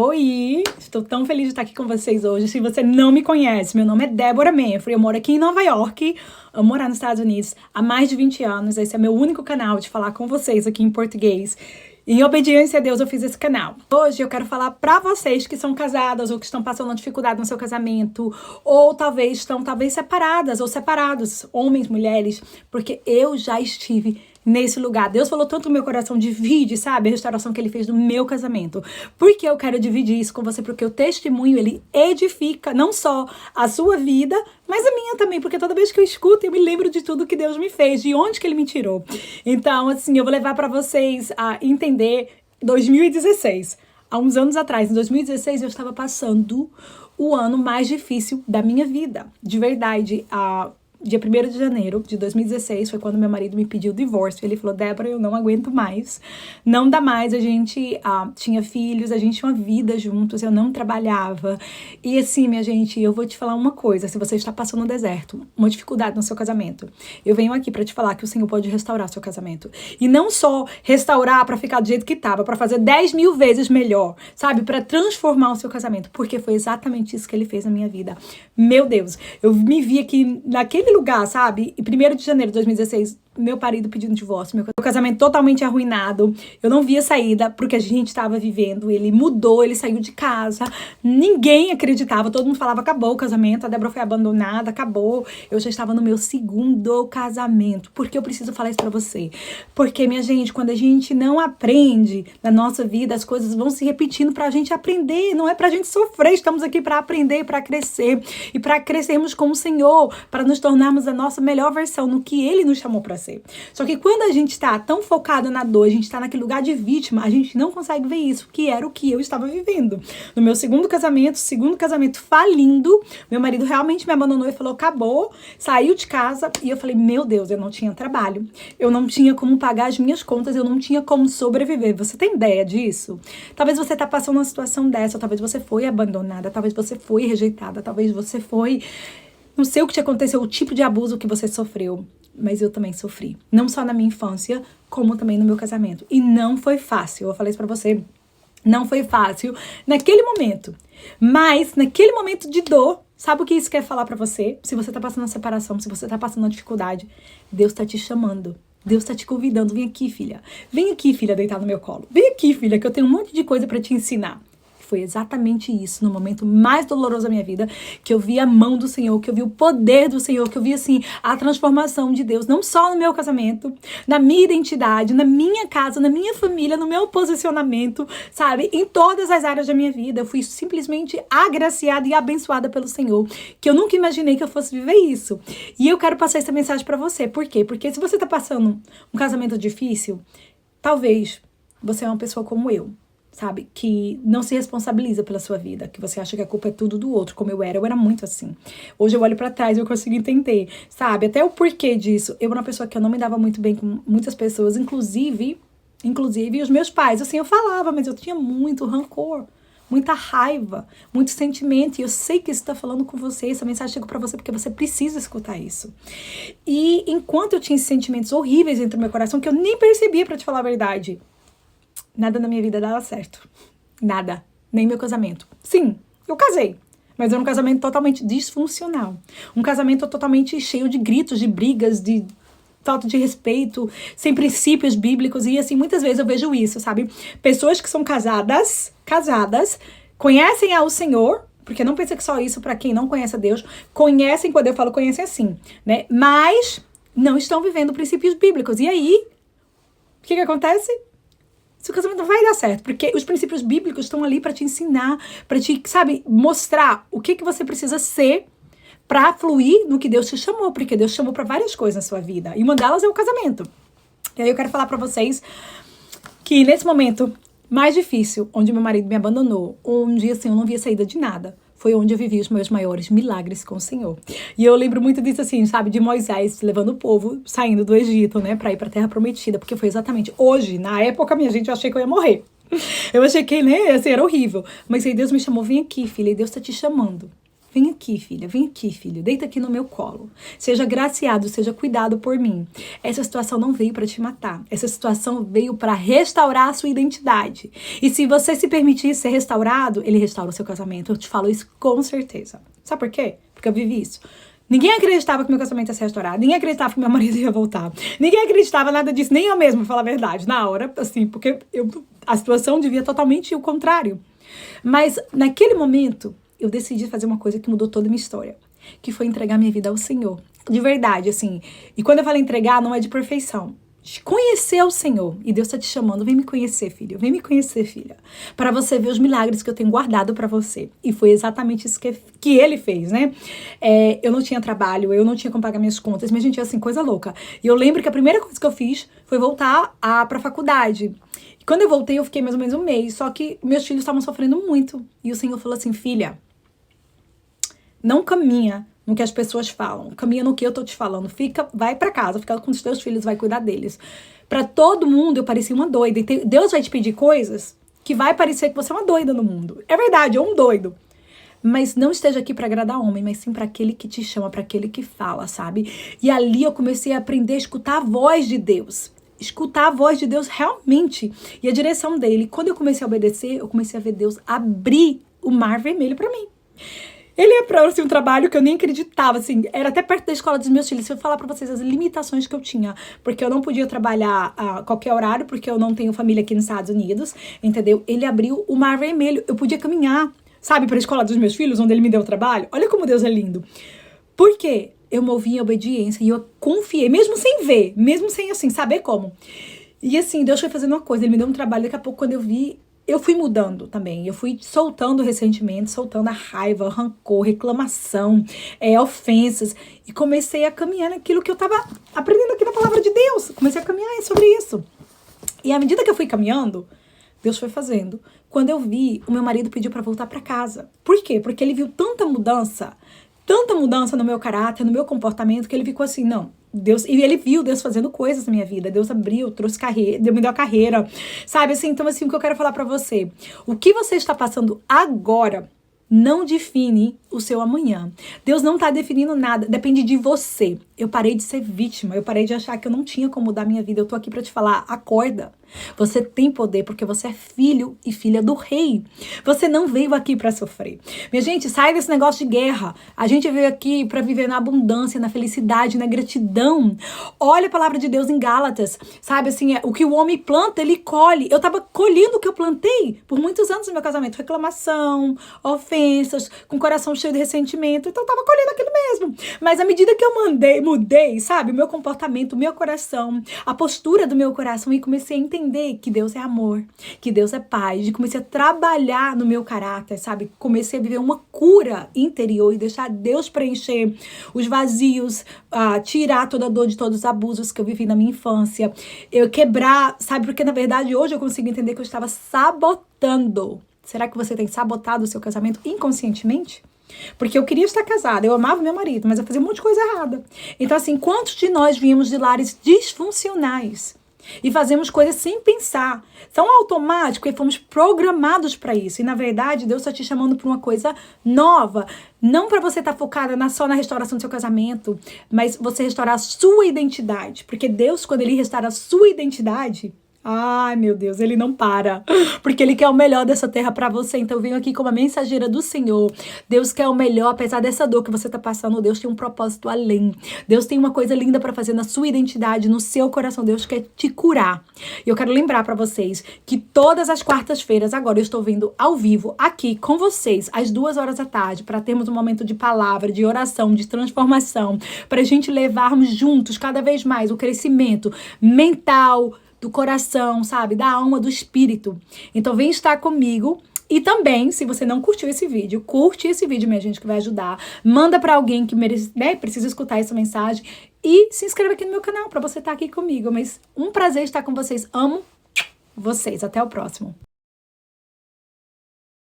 Oi! Estou tão feliz de estar aqui com vocês hoje. Se você não me conhece, meu nome é Débora Manfred. Eu moro aqui em Nova York, amo morar nos Estados Unidos há mais de 20 anos. Esse é meu único canal de falar com vocês aqui em português. Em obediência a Deus, eu fiz esse canal. Hoje eu quero falar pra vocês que são casadas ou que estão passando dificuldade no seu casamento, ou talvez estão separadas ou separados, homens, mulheres, porque eu já estive nesse lugar. Deus falou tanto no meu coração, divide, sabe, a restauração que ele fez no meu casamento. Por que eu quero dividir isso com você? Porque o testemunho, ele edifica não só a sua vida, mas a minha também, porque toda vez que eu escuto, eu me lembro de tudo que Deus me fez, de onde que ele me tirou. Então, assim, eu vou levar pra vocês a entender 2016. Há uns anos atrás, em 2016, eu estava passando o ano mais difícil da minha vida. De verdade, dia 1º de janeiro de 2016 foi quando meu marido me pediu o divórcio. Ele falou: Débora, eu não aguento mais, não dá mais, a gente tinha filhos, a gente tinha uma vida juntos, eu não trabalhava. E assim, minha gente, eu vou te falar uma coisa: se você está passando no deserto, uma dificuldade no seu casamento, eu venho aqui pra te falar que o Senhor pode restaurar seu casamento. E não só restaurar pra ficar do jeito que tava, pra fazer 10 mil vezes melhor, sabe? Pra transformar o seu casamento, porque foi exatamente isso que ele fez na minha vida. Meu Deus, eu me vi aqui naquele lugar, sabe? E 1º de janeiro de 2016, meu marido pedindo divórcio, meu casamento totalmente arruinado, eu não via saída pro que a gente estava vivendo, ele mudou, ele saiu de casa, ninguém acreditava, todo mundo falava: acabou o casamento, a Débora foi abandonada, acabou. Eu já estava no meu 2º casamento. Por que eu preciso falar isso pra você? Porque, minha gente, quando a gente não aprende na nossa vida, as coisas vão se repetindo pra gente aprender, não é pra gente sofrer, estamos aqui pra aprender, pra crescer, e pra crescermos com o Senhor, pra nos tornarmos a nossa melhor versão no que Ele nos chamou pra ser. Só que quando a gente tá tão focado na dor, a gente tá naquele lugar de vítima, a gente não consegue ver isso, que era o que eu estava vivendo. No meu 2º casamento falindo, meu marido realmente me abandonou e falou: acabou, saiu de casa. E eu falei: meu Deus, eu não tinha trabalho, eu não tinha como pagar as minhas contas, eu não tinha como sobreviver. Você tem ideia disso? Talvez você tá passando uma situação dessa, talvez você foi abandonada, talvez você foi rejeitada, talvez você foi... Não sei o que te aconteceu, o tipo de abuso que você sofreu, mas eu também sofri. Não só na minha infância, como também no meu casamento. E não foi fácil, eu falei isso pra você, não foi fácil naquele momento. Mas naquele momento de dor, sabe o que isso quer falar pra você? Se você tá passando uma separação, se você tá passando uma dificuldade, Deus tá te chamando. Deus tá te convidando: vem aqui, filha. Vem aqui, filha, deitar no meu colo. Vem aqui, filha, que eu tenho um monte de coisa pra te ensinar. Foi exatamente isso, no momento mais doloroso da minha vida, que eu vi a mão do Senhor, que eu vi o poder do Senhor, que eu vi, assim, a transformação de Deus, não só no meu casamento, na minha identidade, na minha casa, na minha família, no meu posicionamento, sabe? Em todas as áreas da minha vida. Eu fui simplesmente agraciada e abençoada pelo Senhor, que eu nunca imaginei que eu fosse viver isso. E eu quero passar essa mensagem pra você. Por quê? Porque se você tá passando um casamento difícil, talvez você é uma pessoa como eu, sabe, que não se responsabiliza pela sua vida, que você acha que a culpa é tudo do outro, como eu era muito assim. Hoje eu olho pra trás e eu consigo entender, sabe, até o porquê disso. Eu era uma pessoa que eu não me dava muito bem com muitas pessoas, inclusive os meus pais. Assim, eu falava, mas eu tinha muito rancor, muita raiva, muito sentimento, e eu sei que isso tá falando com você, essa mensagem chegou pra você porque você precisa escutar isso. E enquanto eu tinha esses sentimentos horríveis dentro do meu coração, que eu nem percebia, pra te falar a verdade, nada na minha vida dava certo. Nada. Nem meu casamento. Sim, eu casei. Mas era um casamento totalmente disfuncional. Um casamento totalmente cheio de gritos, de brigas, de falta de respeito, sem princípios bíblicos. E assim, muitas vezes eu vejo isso, sabe? Pessoas que são casadas, conhecem ao Senhor, porque não pensa que só isso para quem não conhece a Deus, conhecem, quando eu falo conhecem assim, né? Mas não estão vivendo princípios bíblicos. E aí, o que acontece? Seu casamento não vai dar certo, porque os princípios bíblicos estão ali para te ensinar, para te, sabe, mostrar o que você precisa ser para fluir no que Deus te chamou, porque Deus te chamou para várias coisas na sua vida, e uma delas é o casamento. E aí eu quero falar para vocês que nesse momento mais difícil, onde meu marido me abandonou, onde assim eu não via saída de nada, foi onde eu vivi os meus maiores milagres com o Senhor. E eu lembro muito disso, assim, sabe, de Moisés levando o povo, saindo do Egito, né, pra ir pra Terra Prometida, porque foi exatamente hoje, na época, minha gente, eu achei que eu ia morrer. Eu achei que, né, assim, era horrível. Mas aí Deus me chamou: vem aqui, filha, e Deus tá te chamando. vem aqui, filha, vem aqui, filho, deita aqui no meu colo. Seja graciado, seja cuidado por mim. Essa situação não veio para te matar. Essa situação veio para restaurar a sua identidade. E se você se permitir ser restaurado, ele restaura o seu casamento. Eu te falo isso com certeza. Sabe por quê? Porque eu vivi isso. Ninguém acreditava que meu casamento ia ser restaurado. Ninguém acreditava que meu marido ia voltar. Ninguém acreditava nada disso. Nem eu mesma, pra falar a verdade. Na hora, assim, porque a situação devia totalmente o contrário. Mas, naquele momento, eu decidi fazer uma coisa que mudou toda a minha história. Que foi entregar minha vida ao Senhor. De verdade, assim. E quando eu falo entregar, não é de perfeição. Conhecer o Senhor. E Deus está te chamando. Vem me conhecer, filho. Vem me conhecer, filha. Para você ver os milagres que eu tenho guardado para você. E foi exatamente isso que ele fez, né? Eu não tinha trabalho, eu não tinha como pagar minhas contas, mas, gente, assim, coisa louca. E eu lembro que a primeira coisa que eu fiz foi voltar pra faculdade. E quando eu voltei, eu fiquei mais ou menos um mês. Só que meus filhos estavam sofrendo muito. E o Senhor falou assim, filha, não caminha no que as pessoas falam, caminha no que eu tô te falando, vai pra casa, fica com os teus filhos, vai cuidar deles. Pra todo mundo eu parecia uma doida, e Deus vai te pedir coisas que vai parecer que você é uma doida no mundo. É verdade, é um doido. Mas não esteja aqui pra agradar homem, mas sim pra aquele que te chama, pra aquele que fala, sabe? E ali eu comecei a aprender a escutar a voz de Deus. Escutar a voz de Deus realmente. E a direção dele. Quando eu comecei a obedecer, eu comecei a ver Deus abrir o mar vermelho pra mim. Ele é pra assim, um trabalho que eu nem acreditava, assim, era até perto da escola dos meus filhos. Se eu falar pra vocês as limitações que eu tinha, porque eu não podia trabalhar a qualquer horário, porque eu não tenho família aqui nos Estados Unidos, entendeu? Ele abriu o mar vermelho, eu podia caminhar, sabe, pra escola dos meus filhos, onde ele me deu o trabalho. Olha como Deus é lindo. Por quê? Eu movi em obediência e eu confiei, mesmo sem ver, mesmo sem, assim, saber como. E assim, Deus foi fazendo uma coisa, ele me deu um trabalho, daqui a pouco quando eu vi, eu fui mudando também, eu fui soltando o ressentimento, soltando a raiva, o rancor, reclamação, ofensas, e comecei a caminhar naquilo que eu tava aprendendo aqui na palavra de Deus, comecei a caminhar sobre isso. E à medida que eu fui caminhando, Deus foi fazendo. Quando eu vi, o meu marido pediu para voltar para casa. Por quê? Porque ele viu tanta mudança no meu caráter, no meu comportamento, que ele ficou assim, não, Deus, e ele viu Deus fazendo coisas na minha vida, Deus abriu, trouxe carreira, Deus me deu a carreira, sabe, assim, então assim, o que eu quero falar pra você, o que você está passando agora não define o seu amanhã. Deus não tá definindo nada, depende de você. Eu parei de ser vítima, eu parei de achar que eu não tinha como mudar minha vida. Eu tô aqui pra te falar, acorda. Você tem poder porque você é filho e filha do rei. Você não veio aqui pra sofrer. Minha gente, sai desse negócio de guerra. A gente veio aqui pra viver na abundância, na felicidade, na gratidão. Olha a palavra de Deus em Gálatas, sabe assim, o que o homem planta, ele colhe. Eu tava colhendo o que eu plantei por muitos anos no meu casamento. Reclamação, ofensas, com o coração cheio de ressentimento. Então eu tava colhendo aquilo mesmo. Mas à medida que eu mudei, sabe, o meu comportamento, o meu coração, a postura do meu coração, e comecei a entender que Deus é amor, que Deus é paz, e comecei a trabalhar no meu caráter, sabe, comecei a viver uma cura interior e deixar Deus preencher os vazios, tirar toda a dor de todos os abusos que eu vivi na minha infância, eu quebrar, sabe, porque na verdade hoje eu consigo entender que eu estava sabotando. Será que você tem sabotado o seu casamento inconscientemente? Porque eu queria estar casada, eu amava meu marido, mas eu fazia um monte de coisa errada. Então assim, quantos de nós viemos de lares disfuncionais e fazemos coisas sem pensar, tão automático, e fomos programados para isso, e na verdade Deus está te chamando para uma coisa nova, não para você estar focada só na restauração do seu casamento, mas você restaurar a sua identidade, porque Deus, quando Ele restaura a sua identidade, ai, meu Deus, Ele não para, porque Ele quer o melhor dessa terra pra você. Então eu venho aqui como a mensageira do Senhor. Deus quer o melhor, apesar dessa dor que você tá passando. Deus tem um propósito além. Deus tem uma coisa linda pra fazer na sua identidade, no seu coração. Deus quer te curar. E eu quero lembrar pra vocês que todas as quartas-feiras, agora eu estou vindo ao vivo aqui com vocês, às 2h da tarde, pra termos um momento de palavra, de oração, de transformação, pra gente levarmos juntos cada vez mais o crescimento mental, do coração, sabe? Da alma, do espírito. Então vem estar comigo. E também, se você não curtiu esse vídeo, curte esse vídeo, minha gente, que vai ajudar. Manda pra alguém que precisa escutar essa mensagem. E se inscreva aqui no meu canal pra você estar aqui comigo. Mas um prazer estar com vocês. Amo vocês. Até o próximo.